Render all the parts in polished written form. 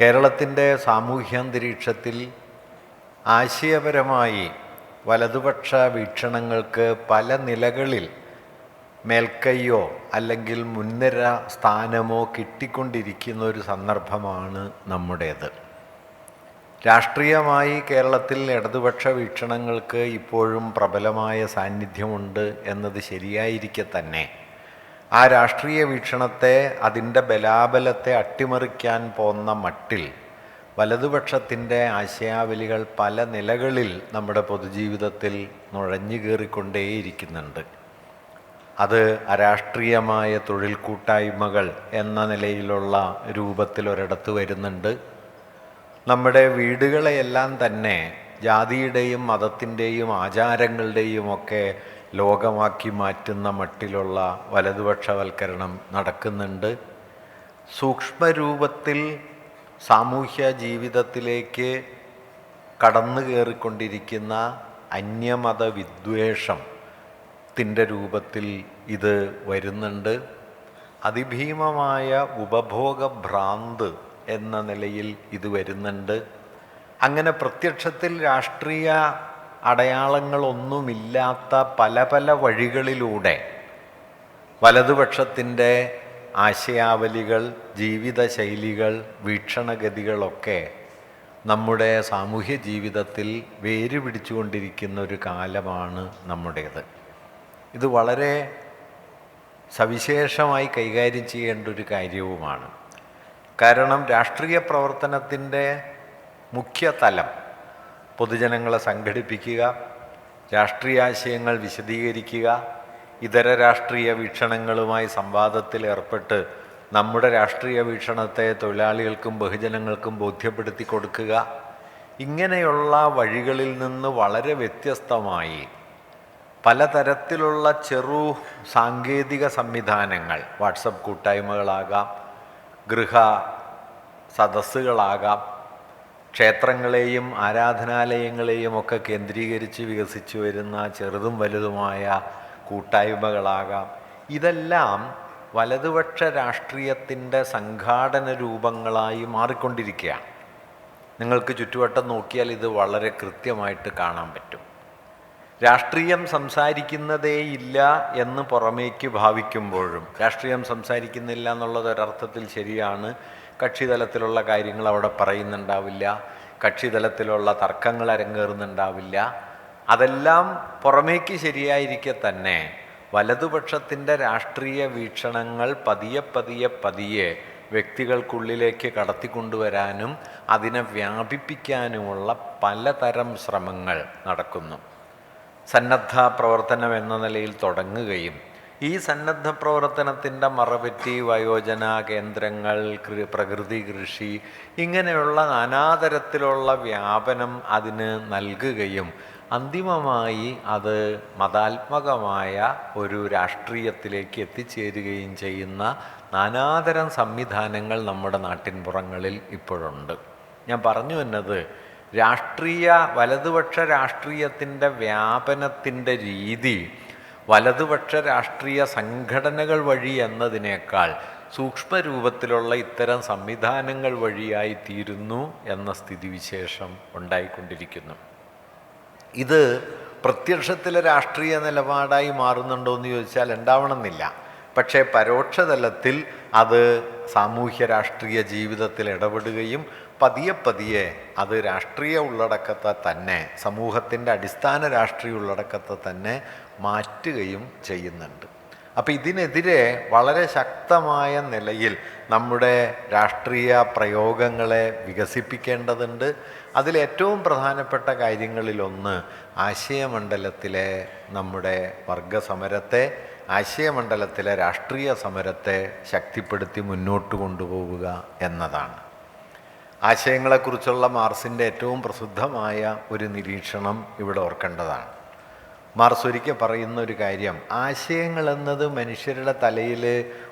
കേരളത്തിൻ്റെ സാമൂഹ്യാന്തരീക്ഷത്തിൽ ആശയപരമായി വലതുപക്ഷ വീക്ഷണങ്ങൾക്ക് പല നിലകളിൽ മേൽക്കൈയോ അല്ലെങ്കിൽ മുൻനിര സ്ഥാനമോ കിട്ടിക്കൊണ്ടിരിക്കുന്ന ഒരു സന്ദർഭമാണ് നമ്മുടേത്. രാഷ്ട്രീയമായി കേരളത്തിൽ ഇടതുപക്ഷ വീക്ഷണങ്ങൾക്ക് ഇപ്പോഴും പ്രബലമായ സാന്നിധ്യമുണ്ട് എന്നത് ശരിയായിരിക്കെ തന്നെ ആ രാഷ്ട്രീയ വീക്ഷണത്തെ, അതിൻ്റെ ബലാബലത്തെ അട്ടിമറിക്കാൻ പോന്ന മട്ടിൽ വലതുപക്ഷത്തിൻ്റെ ആശയാവലികൾ പല നിലകളിൽ നമ്മുടെ പൊതുജീവിതത്തിൽ നുഴഞ്ഞു കയറിക്കൊണ്ടേയിരിക്കുന്നുണ്ട്. അത് അരാഷ്ട്രീയമായ തൊഴിൽ കൂട്ടായ്മകൾ എന്ന നിലയിലുള്ള രൂപത്തിൽ ഒരിടത്ത് വരുന്നുണ്ട്. നമ്മുടെ വീടുകളെയെല്ലാം തന്നെ ജാതിയുടെയും മതത്തിൻ്റെയും ആചാരങ്ങളുടെയും ഒക്കെ ലോകമാക്കി മാറ്റുന്ന മട്ടിലുള്ള വലതുപക്ഷവൽക്കരണം നടക്കുന്നുണ്ട്. സൂക്ഷ്മരൂപത്തിൽ സാമൂഹ്യ ജീവിതത്തിലേക്ക് കടന്നു കയറിക്കൊണ്ടിരിക്കുന്ന അന്യമത വിദ്വേഷത്തിൻ്റെ രൂപത്തിൽ ഇത് വരുന്നുണ്ട്. അതിഭീമമായ ഉപഭോഗഭ്രാന്ത് എന്ന നിലയിൽ ഇത് വരുന്നുണ്ട്. അങ്ങനെ പ്രത്യക്ഷത്തിൽ രാഷ്ട്രീയ അടയാളങ്ങളൊന്നുമില്ലാത്ത പല പല വഴികളിലൂടെ വലതുപക്ഷത്തിൻ്റെ ആശയാവലികൾ, ജീവിതശൈലികൾ, വീക്ഷണഗതികളൊക്കെ നമ്മുടെ സാമൂഹ്യ ജീവിതത്തിൽ വേര് പിടിച്ചുകൊണ്ടിരിക്കുന്ന ഒരു കാലമാണ് നമ്മുടേത്. ഇത് വളരെ സവിശേഷമായി കൈകാര്യം ചെയ്യേണ്ട ഒരു കാര്യവുമാണ്. കാരണം രാഷ്ട്രീയ പ്രവർത്തനത്തിൻ്റെ മുഖ്യ തലം പൊതുജനങ്ങളെ സംഘടിപ്പിക്കുക, രാഷ്ട്രീയാശയങ്ങൾ വിശദീകരിക്കുക, ഇതര രാഷ്ട്രീയ വീക്ഷണങ്ങളുമായി സംവാദത്തിൽ ഏർപ്പെട്ട് നമ്മുടെ രാഷ്ട്രീയ വീക്ഷണത്തെ തൊഴിലാളികൾക്കും ബഹുജനങ്ങൾക്കും ബോധ്യപ്പെടുത്തി കൊടുക്കുക. ഇങ്ങനെയുള്ള വഴികളിൽ നിന്ന് വളരെ വ്യത്യസ്തമായി പലതരത്തിലുള്ള ചെറു സാങ്കേതിക സംവിധാനങ്ങൾ, വാട്സപ്പ് കൂട്ടായ്മകളാകാം, ഗൃഹ സദസ്സുകളാകാം, ക്ഷേത്രങ്ങളെയും ആരാധനാലയങ്ങളെയും ഒക്കെ കേന്ദ്രീകരിച്ച് വികസിച്ചു വരുന്ന ചെറുതും വലുതുമായ കൂട്ടായ്മകളാകാം, ഇതെല്ലാം വലതുപക്ഷ രാഷ്ട്രീയത്തിൻ്റെ സംഘാടന രൂപങ്ങളായി മാറിക്കൊണ്ടിരിക്കുകയാണ്. നിങ്ങൾക്ക് ചുറ്റുവട്ടം നോക്കിയാൽ ഇത് വളരെ കൃത്യമായിട്ട് കാണാൻ പറ്റും. രാഷ്ട്രീയം സംസാരിക്കുന്നതേയില്ല എന്ന് പുറമേക്ക് ഭാവിക്കുമ്പോഴും, രാഷ്ട്രീയം സംസാരിക്കുന്നില്ല എന്നുള്ളത് ഒരർത്ഥത്തിൽ ശരിയാണ്. കക്ഷിതലത്തിലുള്ള കാര്യങ്ങൾ അവിടെ പറയുന്നുണ്ടാവില്ല, കക്ഷിതലത്തിലുള്ള തർക്കങ്ങൾ അരങ്ങേറുന്നുണ്ടാവില്ല. അതെല്ലാം പുറമേക്ക് ശരിയായിരിക്കെ തന്നെ വലതുപക്ഷത്തിൻ്റെ രാഷ്ട്രീയ വീക്ഷണങ്ങൾ പതിയെ വ്യക്തികൾക്കുള്ളിലേക്ക് കടത്തിക്കൊണ്ടുവരാനും അതിനെ വ്യാപിപ്പിക്കാനുമുള്ള പലതരം ശ്രമങ്ങൾ നടക്കുന്നു. സന്നദ്ധ പ്രവർത്തനം എന്ന നിലയിൽ തുടങ്ങുകയും ഈ സന്നദ്ധ പ്രവർത്തനത്തിൻ്റെ മറപറ്റി വയോജന കേന്ദ്രങ്ങൾ, പ്രകൃതി കൃഷി, ഇങ്ങനെയുള്ള നാനാതരത്തിലുള്ള വ്യാപനം അതിന് നൽകുകയും അന്തിമമായി അത് മതാത്മകമായ ഒരു രാഷ്ട്രീയത്തിലേക്ക് എത്തിച്ചേരുകയും ചെയ്യുന്ന നാനാതരം സംവിധാനങ്ങൾ നമ്മുടെ നാട്ടിൻപുറങ്ങളിൽ ഇപ്പോഴുണ്ട്. ഞാൻ പറഞ്ഞു വന്നത്, വലതുപക്ഷ രാഷ്ട്രീയത്തിൻ്റെ വ്യാപനത്തിൻ്റെ രീതി വലതുപക്ഷ രാഷ്ട്രീയ സംഘടനകൾ വഴി എന്നതിനേക്കാൾ സൂക്ഷ്മരൂപത്തിലുള്ള ഇത്തരം സംവിധാനങ്ങൾ വഴിയായി തീരുന്നു എന്ന സ്ഥിതിവിശേഷം ഉണ്ടായിക്കൊണ്ടിരിക്കുന്നു. ഇത് പ്രത്യക്ഷത്തിലെ രാഷ്ട്രീയ നിലപാടായി മാറുന്നുണ്ടോ എന്ന് ചോദിച്ചാൽ ഉണ്ടാവണമെന്നില്ല. പക്ഷേ പരോക്ഷതലത്തിൽ അത് സാമൂഹ്യ രാഷ്ട്രീയ ജീവിതത്തിൽ ഇടപെടുകയും പതിയെ അത് രാഷ്ട്രീയ ഉള്ളടക്കത്തെ തന്നെ, സമൂഹത്തിൻ്റെ അടിസ്ഥാന രാഷ്ട്രീയ ഉള്ളടക്കത്തെ തന്നെ മാറ്റുകയും ചെയ്യുന്നുണ്ട്. അപ്പോൾ ഇതിനെതിരെ വളരെ ശക്തമായ നിലയിൽ നമ്മുടെ രാഷ്ട്രീയ പ്രയോഗങ്ങളെ വികസിപ്പിക്കേണ്ടതുണ്ട്. അതിലേറ്റവും പ്രധാനപ്പെട്ട കാര്യങ്ങളിലൊന്ന് ആശയമണ്ഡലത്തിലെ നമ്മുടെ വർഗസമരത്തെ, ആശയമണ്ഡലത്തിലെ രാഷ്ട്രീയ സമരത്തെ ശക്തിപ്പെടുത്തി മുന്നോട്ട് കൊണ്ടുപോവുക എന്നതാണ്. ആശയങ്ങളെക്കുറിച്ചുള്ള മാർസിൻ്റെ ഏറ്റവും പ്രസിദ്ധമായ ഒരു നിരീക്ഷണം ഇവിടെ ഓർക്കേണ്ടതാണ്. മാർസ് ഒരിക്കൽ പറയുന്ന ഒരു കാര്യം, ആശയങ്ങൾ എന്നത് മനുഷ്യരുടെ തലയിൽ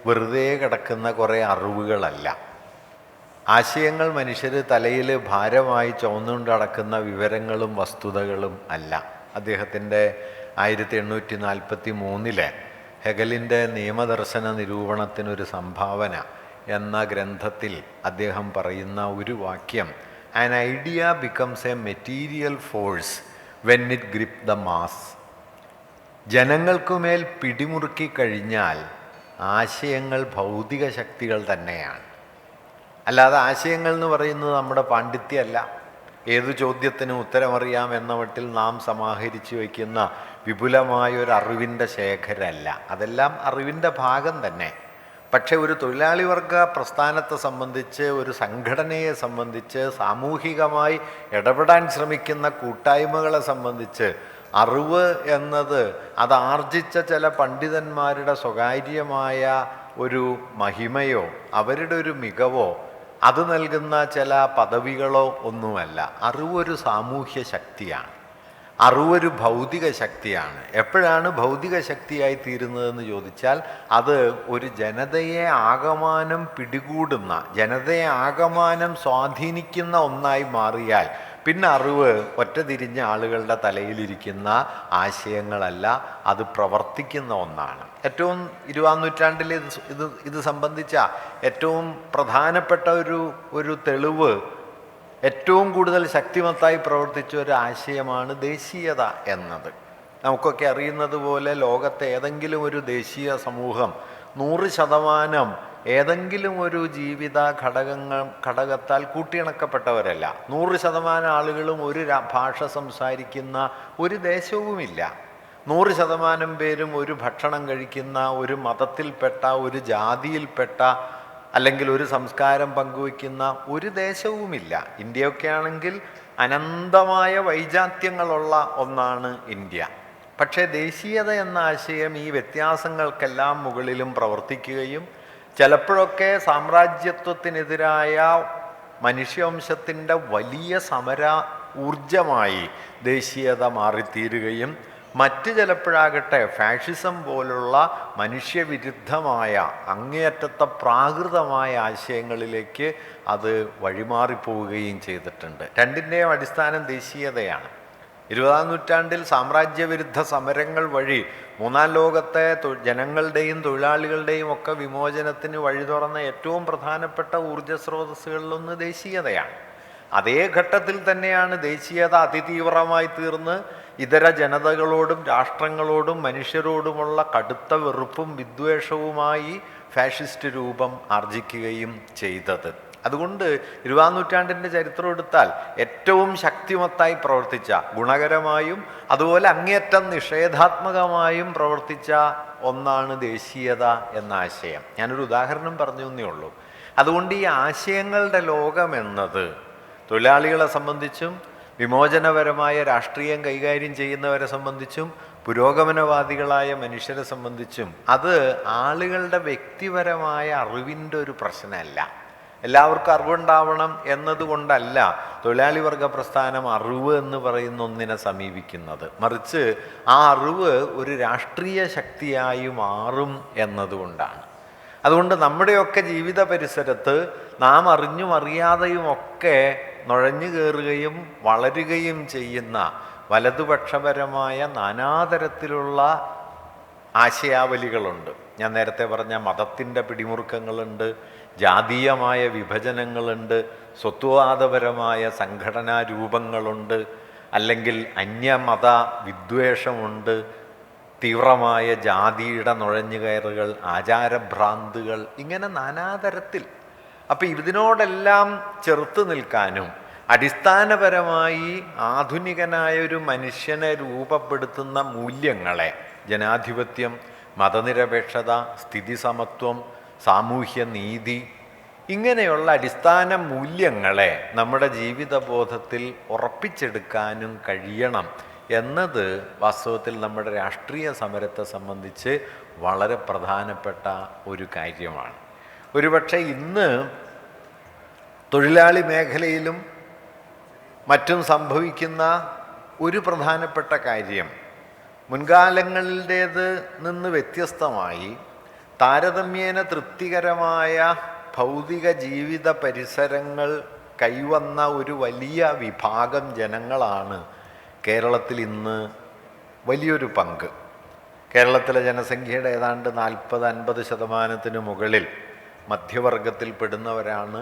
വെറുതെ കിടക്കുന്ന കുറേ അറിവുകളല്ല. ആശയങ്ങൾ മനുഷ്യർ തലയിൽ ഭാരമായി ചുമന്നുകൊണ്ട് നടക്കുന്ന വിവരങ്ങളും വസ്തുതകളും അല്ല. അദ്ദേഹത്തിൻ്റെ 1843 ഹെഗലിൻ്റെ നിയമദർശന നിരൂപണത്തിനൊരു സംഭാവന എന്ന ഗ്രന്ഥത്തിൽ അദ്ദേഹം പറയുന്ന ഒരു വാക്യം, an idea becomes a material force when it grip the mass. ജനങ്ങൾക്കുമേൽ പിടിമുറുക്കി കഴിഞ്ഞാൽ ആശയങ്ങൾ ഭൗതിക ശക്തികൾ തന്നെയാണ്. അല്ലാതെ ആശയങ്ങൾ എന്ന് പറയുന്നത് നമ്മുടെ പാണ്ഡിത്യമല്ല, ഏതു ചോദ്യത്തിനും ഉത്തരമറിയാം എന്ന മട്ടിൽ നാം സമാഹരിച്ചു വയ്ക്കുന്ന വിപുലമായൊരു അറിവിൻ്റെ ശേഖരമല്ല. അതെല്ലാം അറിവിൻ്റെ ഭാഗം തന്നെ. പക്ഷെ ഒരു തൊഴിലാളി വർഗ പ്രസ്ഥാനത്തെ സംബന്ധിച്ച്, ഒരു സംഘടനയെ സംബന്ധിച്ച്, സാമൂഹികമായി ഇടപെടാൻ ശ്രമിക്കുന്ന കൂട്ടായ്മകളെ സംബന്ധിച്ച് അറിവ് എന്നത് അത് ആർജിച്ച ചില പണ്ഡിതന്മാരുടെ സ്വകാര്യമായ ഒരു മഹിമയോ അവരുടെ ഒരു മികവോ അത് നൽകുന്ന ചില പദവികളോ ഒന്നുമല്ല. അറിവൊരു സാമൂഹ്യ ശക്തിയാണ്, അറിവൊരു ഭൗതിക ശക്തിയാണ്. എപ്പോഴാണ് ഭൗതിക ശക്തിയായി തീരുന്നതെന്ന് ചോദിച്ചാൽ അത് ഒരു ജനതയെ ആകമാനം പിടികൂടുന്ന, ജനതയെ ആകമാനം സ്വാധീനിക്കുന്ന ഒന്നായി മാറിയാൽ പിന്നെ അറിവ് ഒറ്റതിരിഞ്ഞ ആളുകളുടെ തലയിലിരിക്കുന്ന ആശയങ്ങളല്ല, അത് പ്രവർത്തിക്കുന്ന ഒന്നാണ്. ഏറ്റവും 20-ാം നൂറ്റാണ്ടിൽ ഇത് സംബന്ധിച്ച ഏറ്റവും പ്രധാനപ്പെട്ട ഒരു തെളിവ്, ഏറ്റവും കൂടുതൽ ശക്തിമത്തായി പ്രവർത്തിച്ച ഒരു ആശയമാണ് ദേശീയത എന്നത്. നമുക്കൊക്കെ അറിയുന്നത് പോലെ ലോകത്തെ ഏതെങ്കിലും ഒരു ദേശീയ സമൂഹം 100% ഏതെങ്കിലും ഒരു ജീവിത ഘടകത്താൽ കൂട്ടിയിണക്കപ്പെട്ടവരല്ല. 100% ആളുകളും ഒരു ഭാഷ സംസാരിക്കുന്ന ഒരു ദേശവുമില്ല. 100% പേരും ഒരു ഭക്ഷണം കഴിക്കുന്ന, ഒരു മതത്തിൽപ്പെട്ട, ഒരു ജാതിയിൽപ്പെട്ട അല്ലെങ്കിൽ ഒരു സംസ്കാരം പങ്കുവയ്ക്കുന്ന ഒരു ദേശവുമില്ല. ഇന്ത്യയൊക്കെ ആണെങ്കിൽ അനന്തമായ വൈജാത്യങ്ങളുള്ള ഒന്നാണ് ഇന്ത്യ. പക്ഷേ ദേശീയത എന്ന ആശയം ഈ വ്യത്യാസങ്ങൾക്കെല്ലാം മുകളിലും പ്രവർത്തിക്കുകയും ചിലപ്പോഴൊക്കെ സാമ്രാജ്യത്വത്തിനെതിരായ മനുഷ്യവംശത്തിൻ്റെ വലിയ സമര ഊർജമായി ദേശീയത മാറിത്തീരുകയും മറ്റ് ചിലപ്പോഴാകട്ടെ ഫാഷിസം പോലുള്ള മനുഷ്യവിരുദ്ധമായ അങ്ങേയറ്റത്തെ പ്രാകൃതമായ ആശയങ്ങളിലേക്ക് അത് വഴിമാറിപ്പോവുകയും ചെയ്തിട്ടുണ്ട്. രണ്ടിൻ്റെയും അടിസ്ഥാനം ദേശീയതയാണ്. 20-ാം നൂറ്റാണ്ടിൽ സാമ്രാജ്യവിരുദ്ധ സമരങ്ങൾ വഴി 3-ാം ലോകത്തെ ജനങ്ങളുടെയും തൊഴിലാളികളുടെയും ഒക്കെ വിമോചനത്തിന് വഴി തുറന്ന ഏറ്റവും പ്രധാനപ്പെട്ട ഊർജ്ജ സ്രോതസ്സുകളിലൊന്ന് ദേശീയതയാണ്. അതേ ഘട്ടത്തിൽ തന്നെയാണ് ദേശീയത അതിതീവ്രമായി തീർന്ന് ഇതര ജനതകളോടും രാഷ്ട്രങ്ങളോടും മനുഷ്യരോടുമുള്ള കടുത്ത വെറുപ്പും വിദ്വേഷവുമായി ഫാഷിസ്റ്റ് രൂപം ആർജിക്കുകയും ചെയ്തത്. അതുകൊണ്ട് 20-ാം നൂറ്റാണ്ടിൻ്റെ ചരിത്രം എടുത്താൽ ഏറ്റവും ശക്തിമത്തായി പ്രവർത്തിച്ച, ഗുണകരമായും അതുപോലെ അങ്ങേയറ്റം നിഷേധാത്മകമായും പ്രവർത്തിച്ച ഒന്നാണ് ദേശീയത എന്ന ആശയം. ഞാനൊരു ഉദാഹരണം പറഞ്ഞു എന്നേ ഉള്ളൂ. അതുകൊണ്ട് ഈ ആശയങ്ങളുടെ ലോകമെന്നത് തൊഴിലാളികളെ സംബന്ധിച്ചും വിമോചനപരമായ രാഷ്ട്രീയം കൈകാര്യം ചെയ്യുന്നവരെ സംബന്ധിച്ചും പുരോഗമനവാദികളായ മനുഷ്യരെ സംബന്ധിച്ചും അത് ആളുകളുടെ വ്യക്തിപരമായ അറിവിൻ്റെ ഒരു പ്രശ്നമല്ല. എല്ലാവർക്കും അറിവുണ്ടാവണം എന്നതുകൊണ്ടല്ല തൊഴിലാളി വർഗ പ്രസ്ഥാനം അറിവ് എന്ന് പറയുന്ന ഒന്നിനെ സമീപിക്കുന്നത്. മറിച്ച് ആ അറിവ് ഒരു രാഷ്ട്രീയ ശക്തിയായി മാറും എന്നതുകൊണ്ടാണ്. അതുകൊണ്ട് നമ്മുടെയൊക്കെ ജീവിത പരിസരത്ത് നാം അറിഞ്ഞും അറിയാതെയും ഒക്കെ നുഴഞ്ഞു കയറുകയും വളരുകയും ചെയ്യുന്ന വലതുപക്ഷപരമായ നാനാതരത്തിലുള്ള ആശയാവലികളുണ്ട്. ഞാൻ നേരത്തെ പറഞ്ഞ മതത്തിൻ്റെ പിടിമുറുക്കങ്ങളുണ്ട്, ജാതീയമായ വിഭജനങ്ങളുണ്ട്, സ്വത്വവാദപരമായ സംഘടനാ രൂപങ്ങളുണ്ട്, അല്ലെങ്കിൽ അന്യമത വിദ്വേഷമുണ്ട്, തീവ്രമായ ജാതിയുടെ നുഴഞ്ഞുകയറുകൾ, ആചാരഭ്രാന്തുകൾ, ഇങ്ങനെ നാനാതരത്തിൽ. അപ്പം ഇതിനോടെല്ലാം ചെറുത്ത് നിൽക്കാനും അടിസ്ഥാനപരമായി ആധുനികനായ ഒരു മനുഷ്യനെ രൂപപ്പെടുത്തുന്ന മൂല്യങ്ങളെ, ജനാധിപത്യം, മതനിരപേക്ഷത, സ്ഥിതിസമത്വം, സാമൂഹ്യ നീതി, ഇങ്ങനെയുള്ള അടിസ്ഥാന മൂല്യങ്ങളെ നമ്മുടെ ജീവിതബോധത്തിൽ ഉറപ്പിച്ചെടുക്കാനും കഴിയണം എന്നത് വാസ്തവത്തിൽ നമ്മുടെ രാഷ്ട്രീയ സമരത്തെ സംബന്ധിച്ച് വളരെ പ്രധാനപ്പെട്ട ഒരു കാര്യമാണ്. ഒരുപക്ഷെ ഇന്ന് തൊഴിലാളി മേഖലയിലും മറ്റും സംഭവിക്കുന്ന ഒരു പ്രധാനപ്പെട്ട കാര്യം, മുൻകാലങ്ങളുടേത് നിന്ന് വ്യത്യസ്തമായി താരതമ്യേന തൃപ്തികരമായ ഭൗതിക ജീവിത പരിസരങ്ങൾ കൈവന്ന ഒരു വലിയ വിഭാഗം ജനങ്ങളാണ് കേരളത്തിൽ ഇന്ന് വലിയൊരു പങ്ക്. കേരളത്തിലെ ജനസംഖ്യയുടെ ഏതാണ്ട് 40-50% മുകളിൽ മധ്യവർഗത്തിൽ പെടുന്നവരാണ്.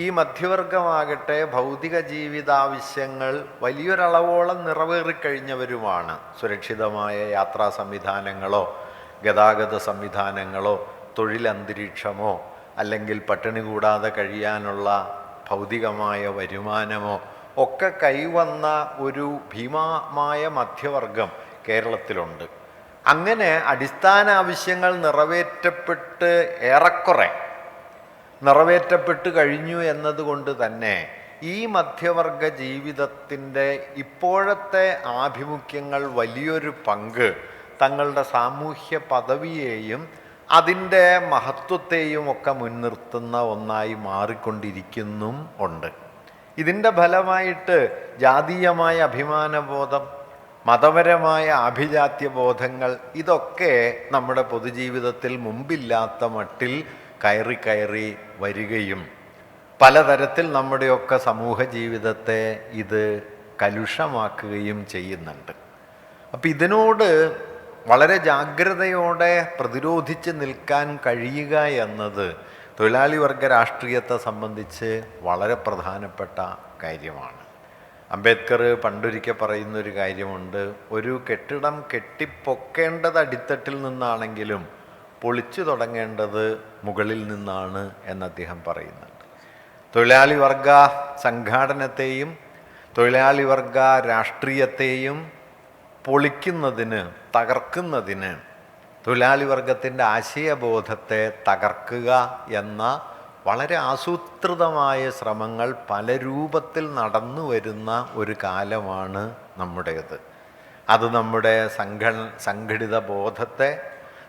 ഈ മധ്യവർഗമാകട്ടെ ഭൗതിക ജീവിതാവശ്യങ്ങൾ വലിയൊരളവോളം നിറവേറിക്കഴിഞ്ഞവരുമാണ്. സുരക്ഷിതമായ യാത്രാ സംവിധാനങ്ങളോ ഗതാഗത സംവിധാനങ്ങളോ തൊഴിലന്തരീക്ഷമോ അല്ലെങ്കിൽ പട്ടിണി കൂടാതെ കഴിയാനുള്ള ഭൗതികമായ വരുമാനമോ ഒക്കെ കൈവന്ന ഒരു ഭീമമായ മധ്യവർഗം കേരളത്തിലുണ്ട്. അങ്ങനെ അടിസ്ഥാന ആവശ്യങ്ങൾ ഏറെക്കുറെ നിറവേറ്റപ്പെട്ട് കഴിഞ്ഞു എന്നതുകൊണ്ട് തന്നെ ഈ മധ്യവർഗ ജീവിതത്തിൻ്റെ ഇപ്പോഴത്തെ ആഭിമുഖ്യങ്ങൾ വലിയൊരു പങ്ക് തങ്ങളുടെ സാമൂഹ്യ പദവിയെയും അതിൻ്റെ മഹത്വത്തെയും ഒക്കെ മുൻനിർത്തുന്ന ഒന്നായി മാറിക്കൊണ്ടിരിക്കുന്നും ഉണ്ട്. ഇതിൻ്റെ ഫലമായിട്ട് ജാതീയമായ അഭിമാനബോധം, മതപരമായ ആഭിജാത്യബോധങ്ങൾ ഇതൊക്കെ നമ്മുടെ പൊതുജീവിതത്തിൽ മുമ്പില്ലാത്ത മട്ടിൽ കയറി കയറി വരികയും പലതരത്തിൽ നമ്മുടെയൊക്കെ സമൂഹ ജീവിതത്തെ ഇത് കലുഷമാക്കുകയും ചെയ്യുന്നുണ്ട്. അപ്പം ഇതിനോട് വളരെ ജാഗ്രതയോടെ പ്രതിരോധിച്ച് നിൽക്കാൻ കഴിയുക എന്നത് തൊഴിലാളി വർഗ രാഷ്ട്രീയത്തെ സംബന്ധിച്ച് വളരെ പ്രധാനപ്പെട്ട കാര്യമാണ്. അംബേദ്കർ പണ്ടൊരിക്കൽ പറയുന്നൊരു കാര്യമുണ്ട്, ഒരു കെട്ടിടം കെട്ടിപ്പൊക്കേണ്ടത് അടിത്തട്ടിൽ നിന്നാണെങ്കിലും പൊളിച്ചു തുടങ്ങേണ്ടത് മുകളിൽ നിന്നാണ് എന്ന് അദ്ദേഹം പറയുന്നുണ്ട്. തൊഴിലാളി വർഗ സംഘാടനത്തെയും തൊഴിലാളി വർഗ രാഷ്ട്രീയത്തെയും പൊളിക്കുന്നതിന്, തകർക്കുന്നതിന്, തൊഴിലാളി വർഗത്തിൻ്റെ ആശയബോധത്തെ തകർക്കുക എന്ന വളരെ ആസൂത്രിതമായ ശ്രമങ്ങൾ പല രൂപത്തിൽ നടന്നു വരുന്ന ഒരു കാലമാണ് നമ്മുടേത്. അത് നമ്മുടെ സംഘടിത ബോധത്തെ,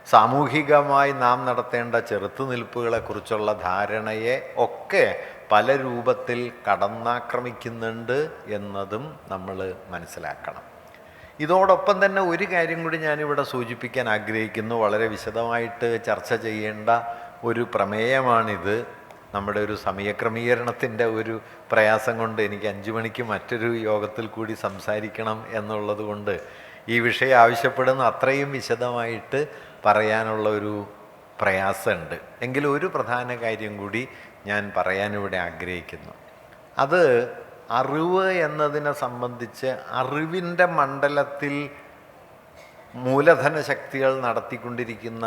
സാമൂഹികമായി നാം നടത്തേണ്ട ചെറുത്തുനിൽപ്പുകളെക്കുറിച്ചുള്ള ധാരണയെ ഒക്കെ പല രൂപത്തിൽ കടന്നാക്രമിക്കുന്നുണ്ട് എന്നതും നമ്മൾ മനസ്സിലാക്കണം. ഇതോടൊപ്പം തന്നെ ഒരു കാര്യം കൂടി ഞാനിവിടെ സൂചിപ്പിക്കാൻ ആഗ്രഹിക്കുന്നു. വളരെ വിശദമായിട്ട് ചർച്ച ചെയ്യേണ്ട ഒരു പ്രമേയമാണിത്. നമ്മുടെ ഒരു സമയക്രമീകരണത്തിൻ്റെ ഒരു പ്രയാസം കൊണ്ട് എനിക്ക് 5 മണിക്ക് മറ്റൊരു യോഗത്തിൽ കൂടി സംസാരിക്കണം എന്നുള്ളത് കൊണ്ട് ഈ വിഷയം ആവശ്യപ്പെടുന്ന അത്രയും വിശദമായിട്ട് പറയാനുള്ള ഒരു പ്രയാസമുണ്ട്. എങ്കിലും ഒരു പ്രധാന കാര്യം കൂടി ഞാൻ പറയാനിവിടെ ആഗ്രഹിക്കുന്നു. അത് അറിവ് എന്നതിനെ സംബന്ധിച്ച് അറിവിൻ്റെ മണ്ഡലത്തിൽ മൂലധന ശക്തികൾ നടത്തിക്കൊണ്ടിരിക്കുന്ന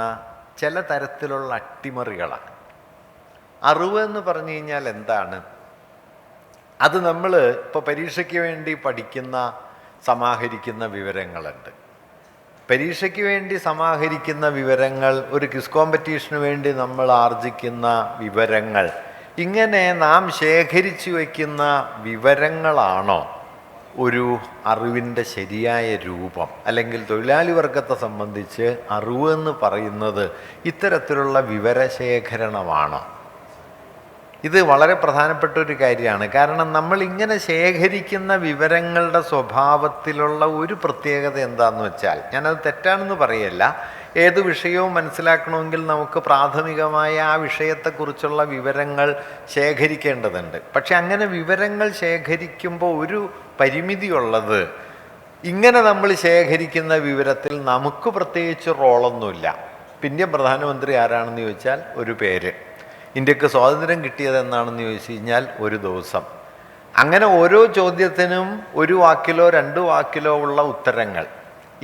ചില തരത്തിലുള്ള അട്ടിമറികളാണ്. അറിവ് എന്ന് പറഞ്ഞു കഴിഞ്ഞാൽ എന്താണ്? അത് നമ്മൾ ഇപ്പോൾ പരീക്ഷയ്ക്ക് വേണ്ടി സമാഹരിക്കുന്ന വിവരങ്ങളുണ്ട്. പരീക്ഷയ്ക്ക് വേണ്ടി സമാഹരിക്കുന്ന വിവരങ്ങൾ, ഒരു ക്വിസ് കോമ്പറ്റീഷന് വേണ്ടി നമ്മൾ ആർജിക്കുന്ന വിവരങ്ങൾ, ഇങ്ങനെ നാം ശേഖരിച്ചു വയ്ക്കുന്ന വിവരങ്ങളാണോ ഒരു അറിവിൻ്റെ ശരിയായ രൂപം? അല്ലെങ്കിൽ തൊഴിലാളി വർഗത്തെ സംബന്ധിച്ച് അറിവ് എന്ന് പറയുന്നത് ഇത്തരത്തിലുള്ള വിവരശേഖരണമാണോ? ഇത് വളരെ പ്രധാനപ്പെട്ട ഒരു കാര്യമാണ്. കാരണം നമ്മൾ ഇങ്ങനെ ശേഖരിക്കുന്ന വിവരങ്ങളുടെ സ്വഭാവത്തിലുള്ള ഒരു പ്രത്യേകത എന്താണെന്ന് വെച്ചാൽ, ഞാനത് തെറ്റാണെന്ന് പറയല്ല, ഏത് വിഷയവും മനസ്സിലാക്കണമെങ്കിൽ നമുക്ക് പ്രാഥമികമായ ആ വിഷയത്തെക്കുറിച്ചുള്ള വിവരങ്ങൾ ശേഖരിക്കേണ്ടതുണ്ട്. പക്ഷെ അങ്ങനെ വിവരങ്ങൾ ശേഖരിക്കുമ്പോൾ ഒരു പരിമിതിയുള്ളത്, ഇങ്ങനെ നമ്മൾ ശേഖരിക്കുന്ന വിവരത്തിൽ നമുക്ക് പ്രത്യേകിച്ച് റോളൊന്നുമില്ല. ഇന്ത്യൻ പ്രധാനമന്ത്രി ആരാണെന്ന് ചോദിച്ചാൽ ഒരു പേര്, ഇന്ത്യക്ക് സ്വാതന്ത്ര്യം കിട്ടിയത് എന്നാണെന്ന് ചോദിച്ചു കഴിഞ്ഞാൽ ഒരു ദിവസം, അങ്ങനെ ഓരോ ചോദ്യത്തിനും 1 വാക്കിലോ 2 വാക്കിലോ ഉള്ള ഉത്തരങ്ങൾ.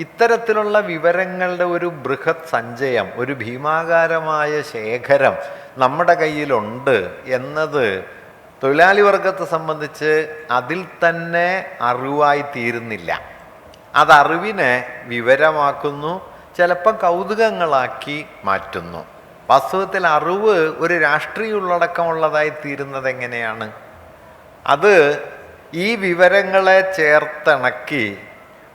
ഇത്തരത്തിലുള്ള വിവരങ്ങളുടെ ഒരു ബൃഹത് സഞ്ചയം, ഒരു ഭീമാകാരമായ ശേഖരം നമ്മുടെ കയ്യിലുണ്ട് എന്നത് തൊഴിലാളി വർഗത്തെ സംബന്ധിച്ച് അതിൽ തന്നെ അറിവായി തീരുന്നില്ല. അത് അറിവിനെ വിവരമാക്കുന്നു, ചിലപ്പോൾ കൗതുകങ്ങളാക്കി മാറ്റുന്നു. വാസ്തവത്തിൽ അറിവ് ഒരു രാഷ്ട്രീയ ഉള്ളടക്കമുള്ളതായി തീരുന്നത് എങ്ങനെയാണ്? അത് ഈ വിവരങ്ങളെ ചേർത്തിണക്കി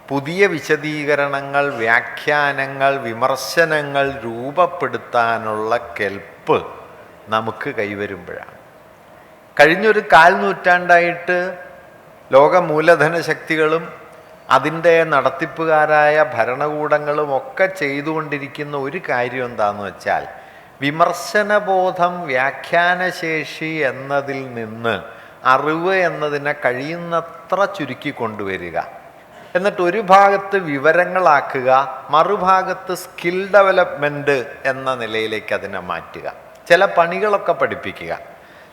പുതിയ വിശദീകരണങ്ങൾ, വ്യാഖ്യാനങ്ങൾ, വിമർശനങ്ങൾ രൂപപ്പെടുത്താനുള്ള കെൽപ്പ് നമുക്ക് കൈവരുമ്പോഴാണ്. കഴിഞ്ഞൊരു 1/4 നൂറ്റാണ്ടായിട്ട് ലോക മൂലധന ശക്തികളും അതിൻ്റെ നടത്തിപ്പുകാരായ ഭരണകൂടങ്ങളും ഒക്കെ ചെയ്തുകൊണ്ടിരിക്കുന്ന ഒരു കാര്യം എന്താണെന്ന് വെച്ചാൽ, വിമർശനബോധം, വ്യാഖ്യാനശേഷി എന്നതിൽ നിന്ന് അറിവ് എന്നതിനെ കഴിയുന്നത്ര ചുരുക്കി കൊണ്ടുവരിക. എന്നിട്ട് ഒരു ഭാഗത്ത് വിവരങ്ങളാക്കുക, മറുഭാഗത്ത് സ്കിൽ ഡെവലപ്മെൻറ്റ് എന്ന നിലയിലേക്ക് അതിനെ മാറ്റുക. ചില പണികളൊക്കെ പഠിപ്പിക്കുക,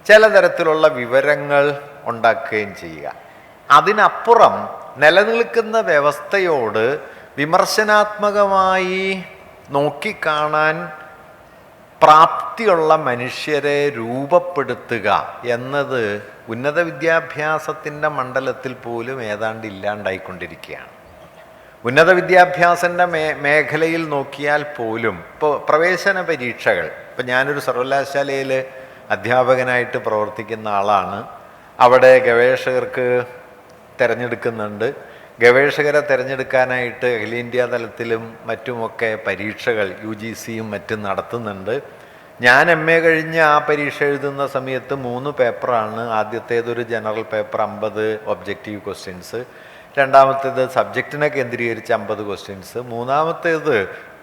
ചില തരത്തിലുള്ള വിവരങ്ങൾ ഉണ്ടാക്കുകയും ചെയ്യുക. അതിനപ്പുറം നിലനിൽക്കുന്ന വ്യവസ്ഥയോട് വിമർശനാത്മകമായി നോക്കിക്കാണാൻ പ്രാപ്തിയുള്ള മനുഷ്യരെ രൂപപ്പെടുത്തുക എന്നത് ഉന്നത വിദ്യാഭ്യാസത്തിൻ്റെ മണ്ഡലത്തിൽ പോലും ഏതാണ്ട് ഇല്ലാണ്ടായിക്കൊണ്ടിരിക്കുകയാണ്. ഉന്നത വിദ്യാഭ്യാസത്തിൻ്റെ മേഖലയിൽ നോക്കിയാൽ പോലും ഇപ്പോൾ പ്രവേശന പരീക്ഷകൾ, ഇപ്പം ഞാനൊരു സർവകലാശാലയിൽ അധ്യാപകനായിട്ട് പ്രവർത്തിക്കുന്ന ആളാണ്. അവിടെ ഗവേഷകർക്ക് തിരഞ്ഞെടുക്കുന്നുണ്ട്. ഗവേഷകരെ തിരഞ്ഞെടുക്കാനായിട്ട് അഖിലേന്ത്യാ തലത്തിലും മറ്റുമൊക്കെ പരീക്ഷകൾ UGCയും മറ്റും നടത്തുന്നുണ്ട്. ഞാൻ MA കഴിഞ്ഞ് ആ പരീക്ഷ എഴുതുന്ന സമയത്ത് 3 പേപ്പറാണ്. ആദ്യത്തേതൊരു ജനറൽ പേപ്പർ 50 ഒബ്ജക്റ്റീവ് ക്വസ്റ്റ്യൻസ്, രണ്ടാമത്തേത് സബ്ജക്റ്റിനെ കേന്ദ്രീകരിച്ച് 50 ക്വസ്റ്റ്യൻസ്, മൂന്നാമത്തേത്